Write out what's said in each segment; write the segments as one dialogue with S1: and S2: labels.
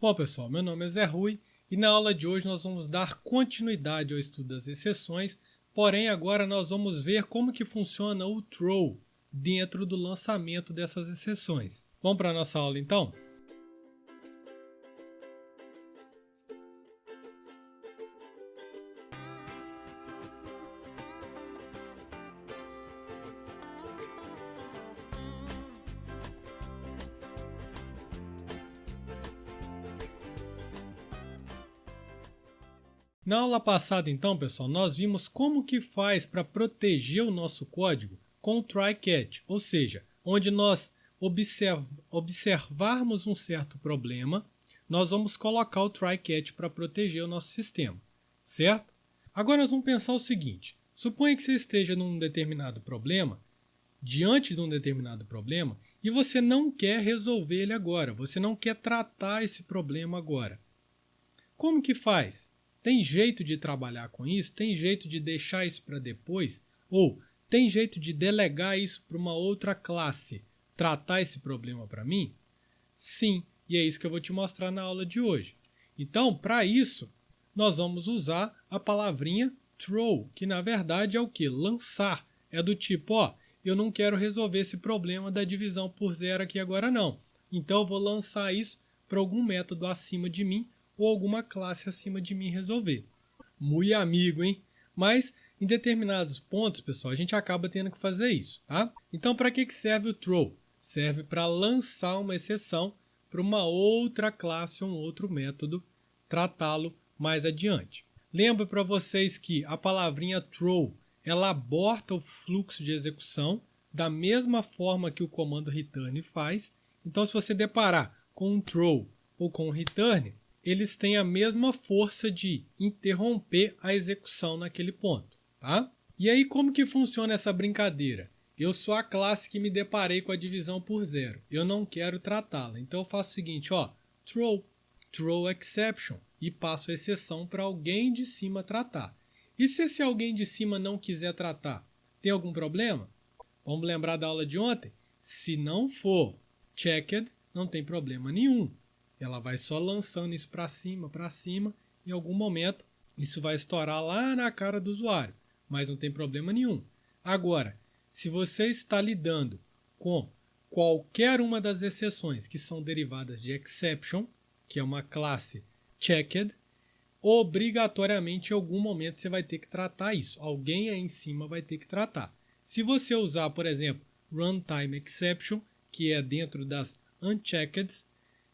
S1: Bom, pessoal, meu nome é Zé Rui e na aula de hoje nós vamos dar continuidade ao estudo das exceções, porém agora nós vamos ver como que funciona o throw dentro do lançamento dessas exceções. Vamos para a nossa aula então? Na aula passada, então, pessoal, nós vimos como que faz para proteger o nosso código com o try-catch, ou seja, onde nós observarmos um certo problema, nós vamos colocar o try-catch para proteger o nosso sistema, certo? Agora nós vamos pensar o seguinte, suponha que você esteja num determinado problema, diante de um determinado problema, e você não quer resolver ele agora, você não quer tratar esse problema agora. Como que faz? Tem jeito de trabalhar com isso? Tem jeito de deixar isso para depois? Ou tem jeito de delegar isso para uma outra classe, tratar esse problema para mim? Sim, e é isso que eu vou te mostrar na aula de hoje. Então, para isso, nós vamos usar a palavrinha throw, que na verdade é o que? Lançar. É do tipo, ó, eu não quero resolver esse problema da divisão por zero aqui agora não. Então eu vou lançar isso para algum método acima de mim, ou alguma classe acima de mim resolver. Muito amigo, hein? Mas em determinados pontos, pessoal, a gente acaba tendo que fazer isso, tá? Então, para que serve o throw? Serve para lançar uma exceção para uma outra classe ou um outro método, tratá-lo mais adiante. Lembro para vocês que a palavrinha throw, ela aborta o fluxo de execução da mesma forma que o comando return faz. Então, se você deparar com um throw ou com um return, eles têm a mesma força de interromper a execução naquele ponto, tá? E aí como que funciona essa brincadeira? Eu sou a classe que me deparei com a divisão por zero, eu não quero tratá-la, então eu faço o seguinte, ó, throw exception, e passo a exceção para alguém de cima tratar. E se esse alguém de cima não quiser tratar, tem algum problema? Vamos lembrar da aula de ontem? Se não for checked, não tem problema nenhum. Ela vai só lançando isso para cima, em algum momento isso vai estourar lá na cara do usuário, mas não tem problema nenhum. Agora, se você está lidando com qualquer uma das exceções que são derivadas de exception, que é uma classe checked, obrigatoriamente em algum momento você vai ter que tratar isso. Alguém aí em cima vai ter que tratar. Se você usar, por exemplo, runtime exception, que é dentro das unchecked,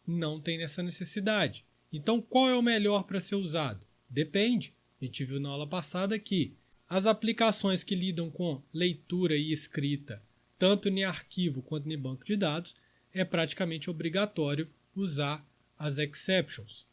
S1: não tem essa necessidade. Então, qual é o melhor para ser usado? Depende. A gente viu na aula passada que as aplicações que lidam com leitura e escrita, tanto em arquivo quanto em banco de dados, é praticamente obrigatório usar as exceptions.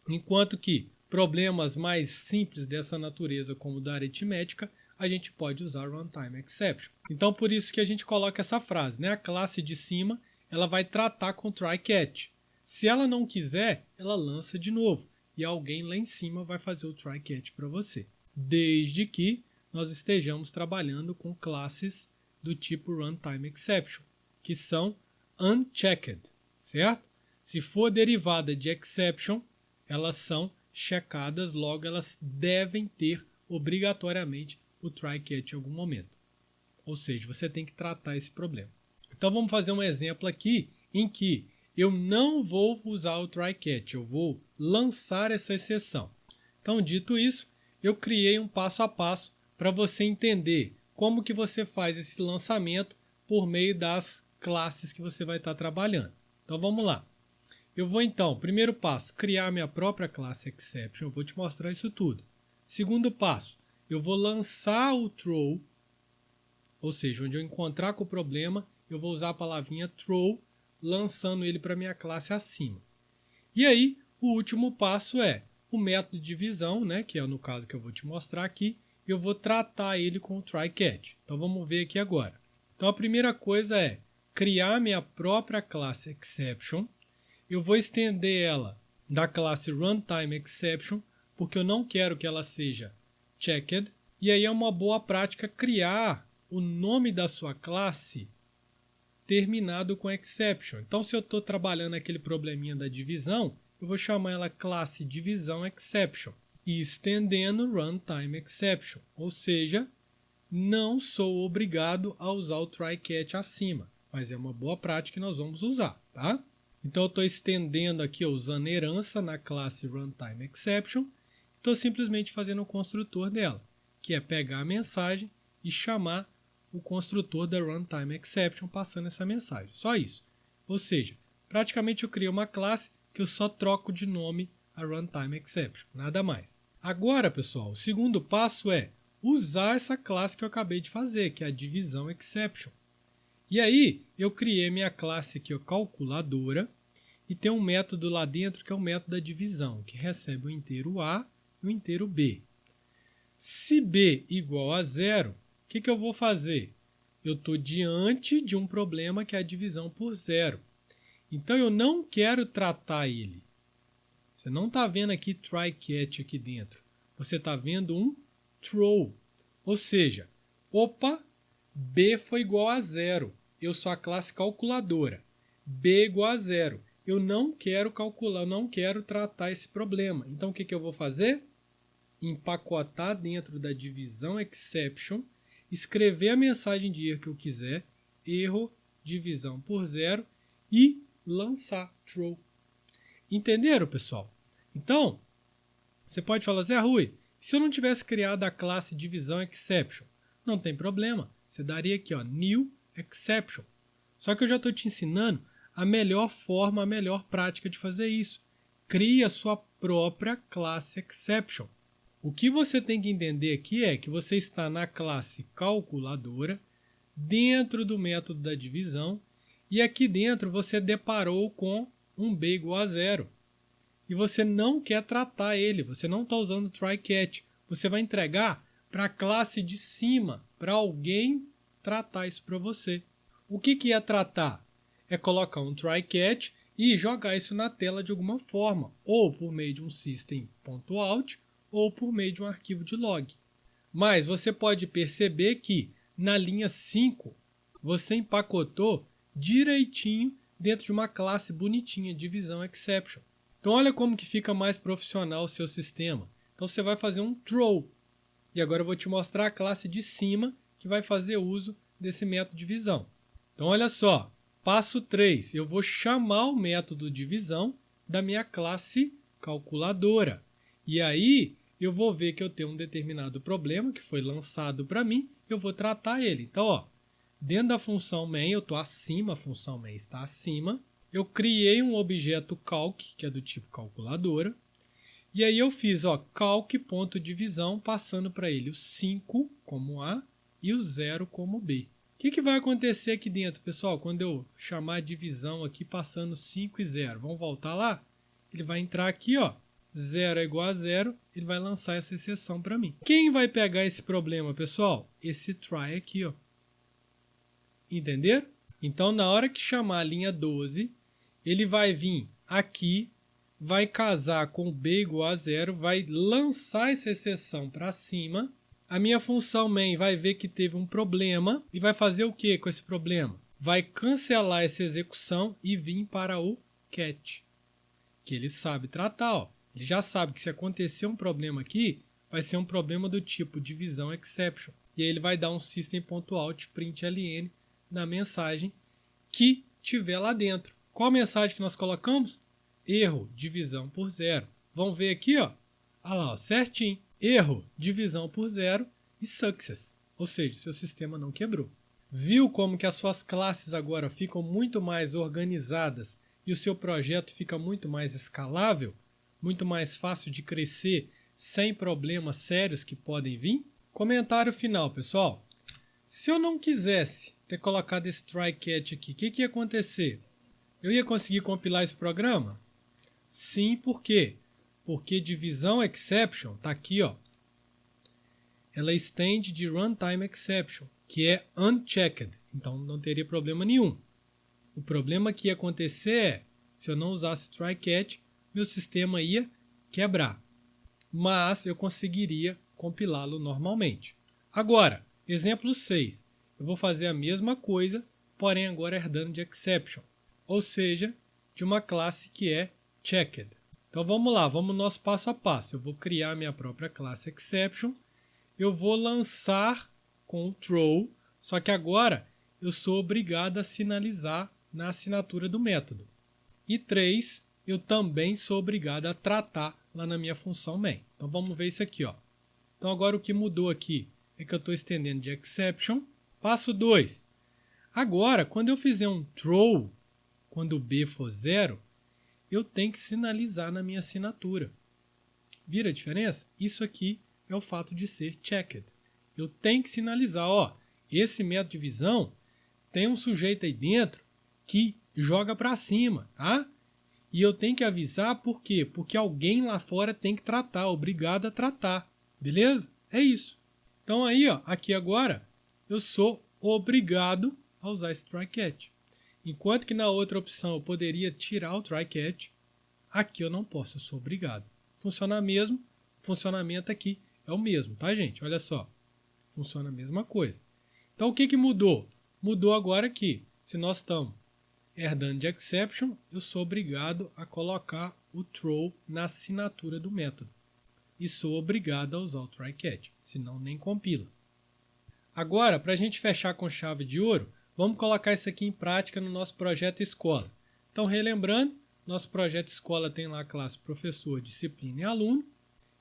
S1: Enquanto que problemas mais simples dessa natureza, como da aritmética, a gente pode usar runtime exception. Então, por isso que a gente coloca essa frase, né? A classe de cima ela vai tratar com try-catch. Se ela não quiser, ela lança de novo. E alguém lá em cima vai fazer o try-catch para você. Desde que nós estejamos trabalhando com classes do tipo runtime exception, que são unchecked, certo? Se for derivada de exception, elas são checadas, logo elas devem ter obrigatoriamente o try-catch em algum momento. Ou seja, você tem que tratar esse problema. Então vamos fazer um exemplo aqui em que eu não vou usar o try-catch, eu vou lançar essa exceção. Então, dito isso, eu criei um passo a passo para você entender como que você faz esse lançamento por meio das classes que você vai estar trabalhando. Então vamos lá. Eu vou então, primeiro passo, criar minha própria classe exception, eu vou te mostrar isso tudo. Segundo passo, eu vou lançar o throw, ou seja, onde eu encontrar com o problema, eu vou usar a palavrinha throw, lançando ele para a minha classe acima. E aí, o último passo é o método de divisão, né, que é no caso que eu vou te mostrar aqui, eu vou tratar ele com o try-catch. Então vamos ver aqui agora. Então a primeira coisa é criar minha própria classe exception. Eu vou estender ela da classe runtime exception, porque eu não quero que ela seja checked. E aí é uma boa prática criar o nome da sua classe terminado com exception. Então, se eu estou trabalhando aquele probleminha da divisão, eu vou chamar ela classe divisão exception e estendendo runtime exception, ou seja, não sou obrigado a usar o try catch acima, mas é uma boa prática que nós vamos usar, tá? Então eu estou estendendo aqui usando herança na classe runtime exception, estou simplesmente fazendo o construtor dela, que é pegar a mensagem e chamar o construtor da runtime exception passando essa mensagem. Só isso. Ou seja, praticamente eu criei uma classe que eu só troco de nome a runtime exception, nada mais. Agora, pessoal, o segundo passo é usar essa classe que eu acabei de fazer, que é a divisão exception. E aí, eu criei minha classe aqui, a calculadora, e tem um método lá dentro que é o método da divisão, que recebe o inteiro A e o inteiro B. Se B igual a zero, o que eu vou fazer? Eu estou diante de um problema que é a divisão por zero. Então, eu não quero tratar ele. Você não está vendo aqui try catch aqui dentro. Você está vendo um throw. Ou seja, opa, B foi igual a zero. Eu sou a classe calculadora. B igual a zero. Eu não quero calcular, eu não quero tratar esse problema. Então, o que eu vou fazer? Empacotar dentro da divisão exception, escrever a mensagem de erro que eu quiser, erro, divisão por zero, e lançar throw. Entenderam, pessoal? Então, você pode falar, Zé Rui, se eu não tivesse criado a classe divisão exception, não tem problema. Você daria aqui, ó, new exception. Só que eu já estou te ensinando a melhor forma, a melhor prática de fazer isso. Crie a sua própria classe exception. O que você tem que entender aqui é que você está na classe calculadora, dentro do método da divisão, e aqui dentro você deparou com um B igual a zero. E você não quer tratar ele, você não está usando try catch. Você vai entregar para a classe de cima, para alguém tratar isso para você. O que é tratar? É colocar um try catch e jogar isso na tela de alguma forma, ou por meio de um system.out, ou por meio de um arquivo de log. Mas você pode perceber que na linha 5 você empacotou direitinho dentro de uma classe bonitinha, divisão exception. Então olha como que fica mais profissional o seu sistema. Então você vai fazer um throw. E agora eu vou te mostrar a classe de cima que vai fazer uso desse método de divisão. Então olha só, passo 3, eu vou chamar o método divisão da minha classe calculadora. E aí eu vou ver que eu tenho um determinado problema que foi lançado para mim, eu vou tratar ele. Então, ó, dentro da função main, eu estou acima, a função main está acima. Eu criei um objeto calc, que é do tipo calculadora. E aí eu fiz calc.divisão, passando para ele o 5 como A e o 0 como B. O que vai acontecer aqui dentro, pessoal, quando eu chamar a divisão aqui passando 5 e 0? Vamos voltar lá? Ele vai entrar aqui, ó, 0 é igual a 0, ele vai lançar essa exceção para mim. Quem vai pegar esse problema, pessoal? Esse try aqui, ó. Entenderam? Então, na hora que chamar a linha 12, ele vai vir aqui, vai casar com B igual a 0, vai lançar essa exceção para cima. A minha função main vai ver que teve um problema e vai fazer o que com esse problema? Vai cancelar essa execução e vir para o catch, que ele sabe tratar. Ó. Ele já sabe que se acontecer um problema aqui, vai ser um problema do tipo divisão exception. E aí ele vai dar um system.out println na mensagem que tiver lá dentro. Qual a mensagem que nós colocamos? Erro, divisão por zero. Vamos ver aqui, ó. Olha lá, ó, certinho. Erro, divisão por zero e success. Ou seja, seu sistema não quebrou. Viu como que as suas classes agora ficam muito mais organizadas e o seu projeto fica muito mais escalável? Muito mais fácil de crescer sem problemas sérios que podem vir? Comentário final, pessoal. Se eu não quisesse ter colocado esse try catch aqui, o que ia acontecer? Eu ia conseguir compilar esse programa? Sim, por quê? Porque divisão exception está aqui, ó. Ela estende de runtime exception, que é unchecked, então não teria problema nenhum. O problema que ia acontecer é, se eu não usasse try catch, meu sistema ia quebrar, mas eu conseguiria compilá-lo normalmente. Agora, exemplo 6, eu vou fazer a mesma coisa, porém agora herdando de exception, ou seja, de uma classe que é checked. Então vamos lá, vamos no nosso passo a passo. Eu vou criar minha própria classe exception, eu vou lançar com o throw, só que agora eu sou obrigado a sinalizar na assinatura do método. E 3, eu também sou obrigado a tratar lá na minha função main. Então vamos ver isso aqui. Ó. Então agora o que mudou aqui é que eu estou estendendo de exception. Passo 2. Agora, quando eu fizer um throw, quando o B for 0, eu tenho que sinalizar na minha assinatura. Vira a diferença? Isso aqui é o fato de ser checked. Eu tenho que sinalizar, ó, esse método de divisão tem um sujeito aí dentro que joga para cima, tá? E eu tenho que avisar por quê? Porque alguém lá fora tem que tratar, obrigado a tratar, beleza? É isso. Então aí, ó, aqui agora, eu sou obrigado a usar esse try catch. Enquanto que na outra opção eu poderia tirar o try catch, aqui eu não posso, eu sou obrigado. Funciona mesmo, o funcionamento aqui é o mesmo, tá, gente? Olha só, funciona a mesma coisa. Então o que mudou? Mudou agora que, se nós estamos herdando de exception, eu sou obrigado a colocar o throw na assinatura do método. E sou obrigado a usar o try catch, senão nem compila. Agora, para a gente fechar com chave de ouro, vamos colocar isso aqui em prática no nosso projeto escola. Então, relembrando, nosso projeto escola tem lá a classe professor, disciplina e aluno.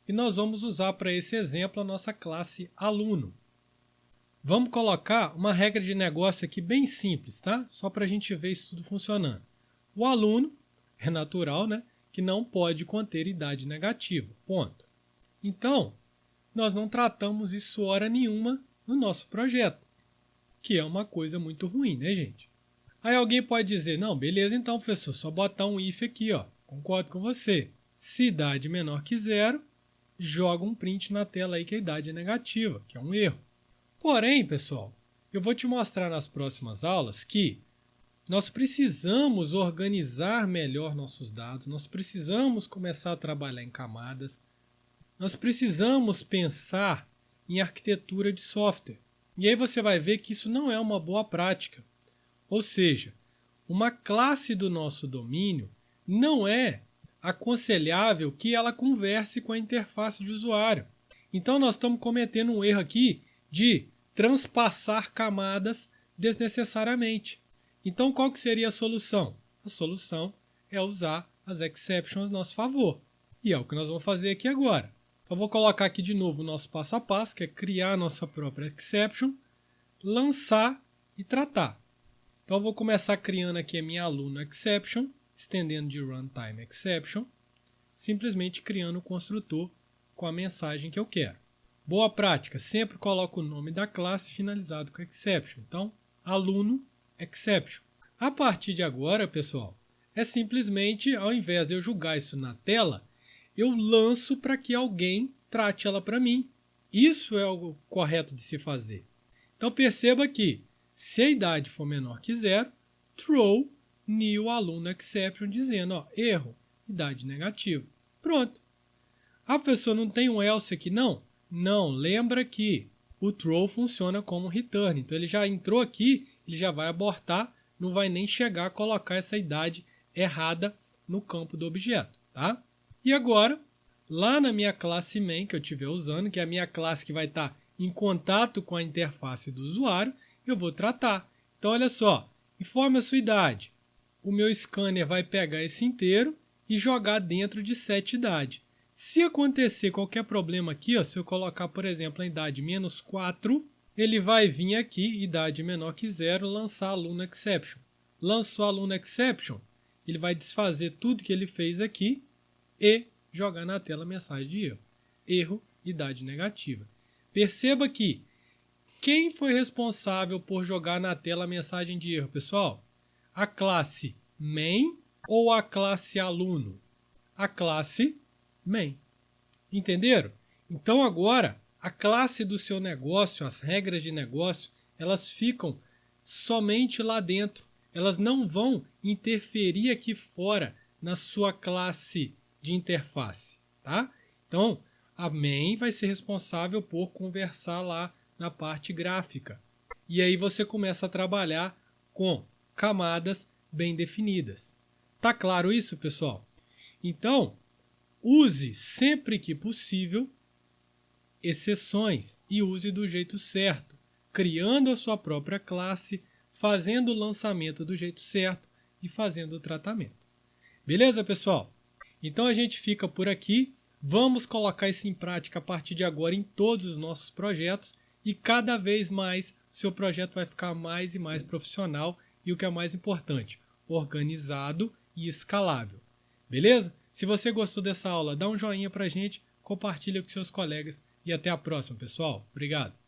S1: E nós vamos usar para esse exemplo a nossa classe aluno. Vamos colocar uma regra de negócio aqui bem simples, tá? Só para a gente ver isso tudo funcionando. O aluno, é natural, né? Que não pode conter idade negativa, ponto. Então, nós não tratamos isso hora nenhuma no nosso projeto, que é uma coisa muito ruim, né, gente? Aí alguém pode dizer, não, beleza, então, professor, só botar um if aqui, ó. Concordo com você. Se idade menor que 0, joga um print na tela aí que a idade é negativa, que é um erro. Porém, pessoal, eu vou te mostrar nas próximas aulas que nós precisamos organizar melhor nossos dados, nós precisamos começar a trabalhar em camadas, nós precisamos pensar em arquitetura de software. E aí você vai ver que isso não é uma boa prática. Ou seja, uma classe do nosso domínio não é aconselhável que ela converse com a interface de usuário. Então nós estamos cometendo um erro aqui de transpassar camadas desnecessariamente. Então qual que seria a solução? A solução é usar as exceptions a nosso favor. E é o que nós vamos fazer aqui agora. Então vou colocar aqui de novo o nosso passo a passo, que é criar a nossa própria exception, lançar e tratar. Então eu vou começar criando aqui a minha aluno exception, estendendo de runtime exception, simplesmente criando o construtor com a mensagem que eu quero. Boa prática, sempre coloco o nome da classe finalizado com exception. Então, aluno exception. A partir de agora, pessoal, é simplesmente, ao invés de eu jogar isso na tela, eu lanço para que alguém trate ela para mim. Isso é o correto de se fazer. Então perceba que, se a idade for menor que 0, throw new aluno exception dizendo, ó, erro, idade negativa. Pronto. Ah, professor, não tem um else aqui não? Não, lembra que o throw funciona como return. Então ele já entrou aqui, ele já vai abortar, não vai nem chegar a colocar essa idade errada no campo do objeto, tá? E agora, lá na minha classe main que eu estiver usando, que é a minha classe que vai estar em contato com a interface do usuário, eu vou tratar. Então olha só, informe a sua idade. O meu scanner vai pegar esse inteiro e jogar dentro de set idade. Se acontecer qualquer problema aqui, ó, se eu colocar, por exemplo, a idade menos 4, ele vai vir aqui, idade menor que 0, lançar aluno exception. Lançou aluno exception, ele vai desfazer tudo que ele fez aqui e jogar na tela a mensagem de erro. Erro, idade negativa. Perceba que quem foi responsável por jogar na tela a mensagem de erro, pessoal? A classe main ou a classe aluno? A classe main. Entenderam? Então agora, a classe do seu negócio, as regras de negócio, elas ficam somente lá dentro. Elas não vão interferir aqui fora na sua classe de interface, tá? Então, a main vai ser responsável por conversar lá na parte gráfica. E aí você começa a trabalhar com camadas bem definidas. Tá claro isso, pessoal? Então, Use sempre que possível exceções e use do jeito certo, criando a sua própria classe, fazendo o lançamento do jeito certo e fazendo o tratamento. Beleza, pessoal? Então a gente fica por aqui. Vamos colocar isso em prática a partir de agora em todos os nossos projetos e cada vez mais o seu projeto vai ficar mais e mais profissional e o que é mais importante, organizado e escalável. Beleza? Se você gostou dessa aula, dá um joinha pra gente, compartilha com seus colegas e até a próxima, pessoal. Obrigado!